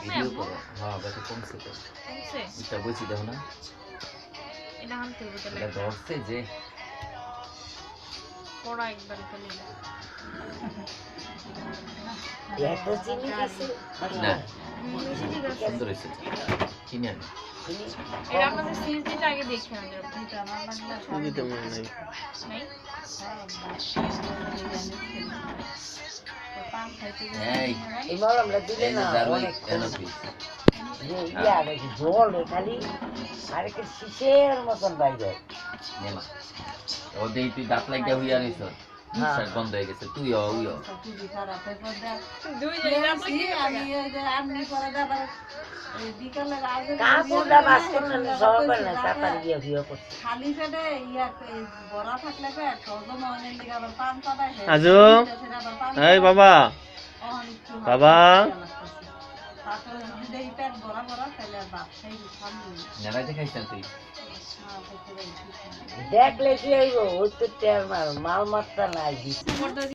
video করো হ্যাঁ বেটা কমছে তো কমছে এটা বুঝি দাও না এটা আনতে হবে তাহলে এটা ধরছে যে পড়া একবার খালি এত চিনি দিছে না বেশি ঠিক আছে সুন্দর হয়েছে কিনে আনি এটা আপনাদের সিএসডিটা আগে দেখে আমাদের দিতে মনে নাই নাই এই এবার আমরা দিলে এই না যে জারুই অনেক এনপি ইয়া দেখি জল খালি আর একটা শিশের মতন বাইরে নেমা ও দেই তুই দাঁত লাগিয়ে হইয়া নিছ নিঃশ্বাস বন্ধ হয়ে গেছে তুই ওইও দুই জায়গা কাকুটা বাস করলেন সবাই না তারপর গিয়ে ভিও করছে খালি পেটে বড়া থাকলে পেট হজম অনেক দিকে আবার পান পাতায় আজু এই বাবা বাবা তারপরে যদি এই পেট বড়া বড়া তাহলে আর ভাত খাই খাবি নেড়াইতে খাইছেন তুই দেখলে কি হইব ওই তো মাল মাত্রা নাই